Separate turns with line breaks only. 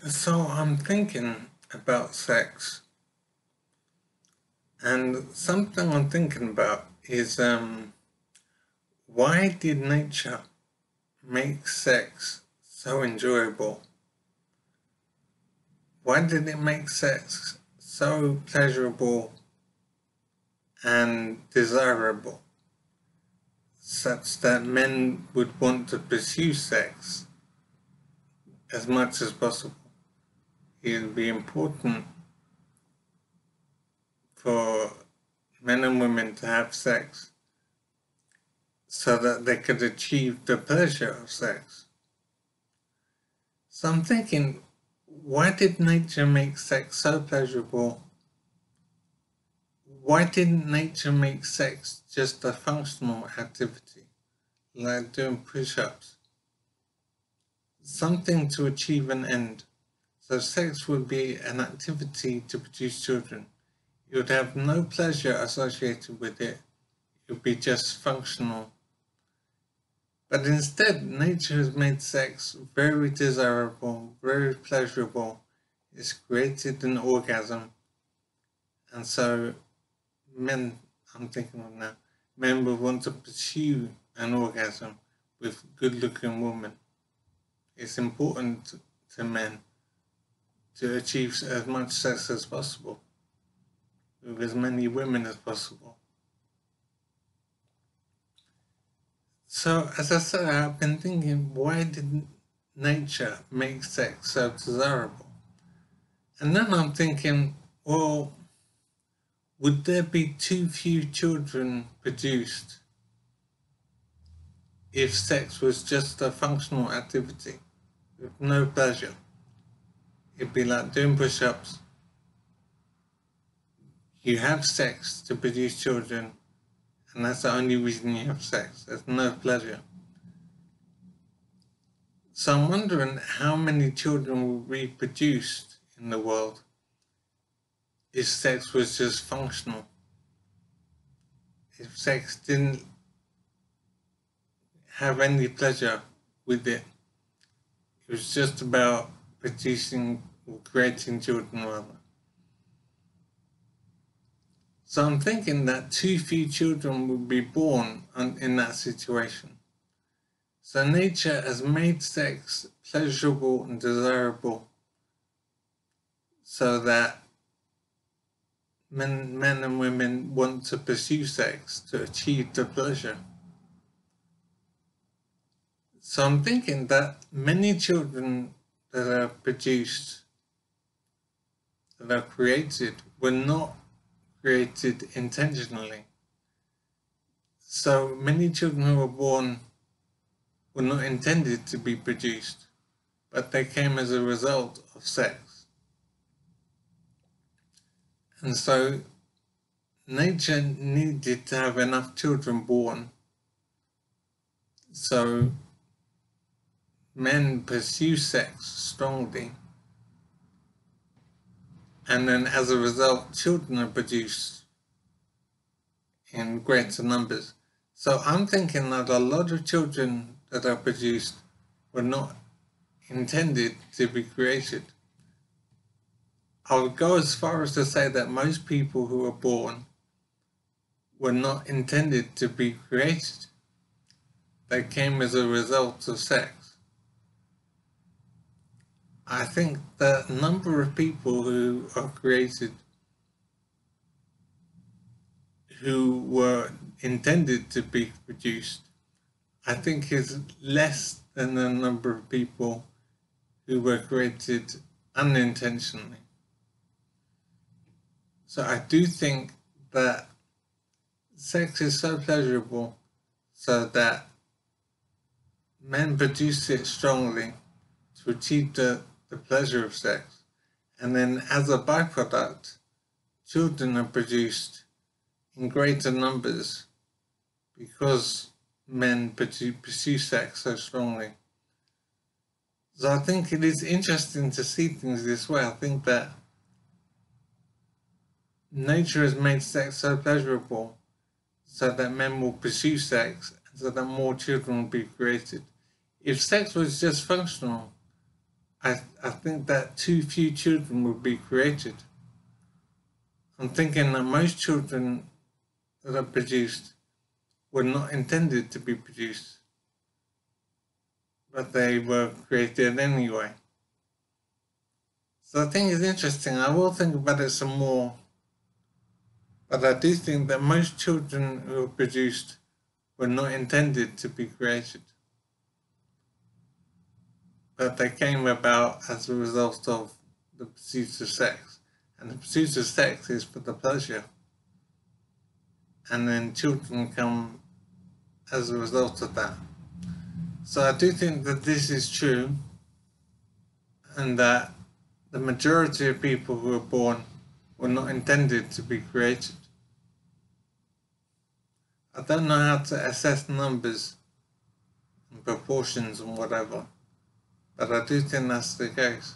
So I'm thinking about sex, and something I'm thinking about is why did nature make sex so enjoyable? Why did it make sex so pleasurable and desirable, such that men would want to pursue sex as much as possible? It would be important for men and women to have sex so that they could achieve the pleasure of sex. So I'm thinking, why did nature make sex so pleasurable? Why didn't nature make sex just a functional activity, like doing push-ups? Something to achieve an end. So sex would be an activity to produce children. You would have no pleasure associated with it. It would be just functional. But instead, nature has made sex very desirable, very pleasurable. It's created an orgasm. And so men, I'm thinking of now, men will want to pursue an orgasm with good-looking women. It's important to men to achieve as much sex as possible with as many women as possible. So, as I said, I've been thinking, why did nature make sex so desirable? And then I'm thinking, well, would there be too few children produced if sex was just a functional activity with no pleasure? It'd be like doing push-ups. You have sex to produce children, and that's the only reason you have sex. There's no pleasure. So I'm wondering how many children will be produced in the world if sex was just functional. If sex didn't have any pleasure with it, it was just about producing or creating children rather. So I'm thinking that too few children will be born in that situation. So nature has made sex pleasurable and desirable so that men and women want to pursue sex to achieve the pleasure. So I'm thinking that many children that are produced, that are created, were not created intentionally. So many children who were born were not intended to be produced, but they came as a result of sex. And so nature needed to have enough children born so men pursue sex strongly, and then as a result, children are produced in greater numbers. So I'm thinking that a lot of children that are produced were not intended to be created. I would go as far as to say that most people who are born were not intended to be created. They came as a result of sex. I think the number of people who are created who were intended to be produced, I think is less than the number of people who were created unintentionally. So I do think that sex is so pleasurable so that men produce it strongly to achieve the pleasure of sex. And then as a byproduct, children are produced in greater numbers because men pursue sex so strongly. So I think it is interesting to see things this way. I think that nature has made sex so pleasurable so that men will pursue sex and so that more children will be created. If sex was just functional, I think that too few children will be created. I'm thinking that most children that are produced were not intended to be produced, but they were created anyway. So I think it's interesting. I will think about it some more, but I do think that most children who are produced were not intended to be created, but they came about as a result of the pursuit of sex. And the pursuit of sex is for the pleasure. And then children come as a result of that. So I do think that this is true, and that the majority of people who are born were not intended to be created. I don't know how to assess numbers and proportions and whatever, but I do think that's the case.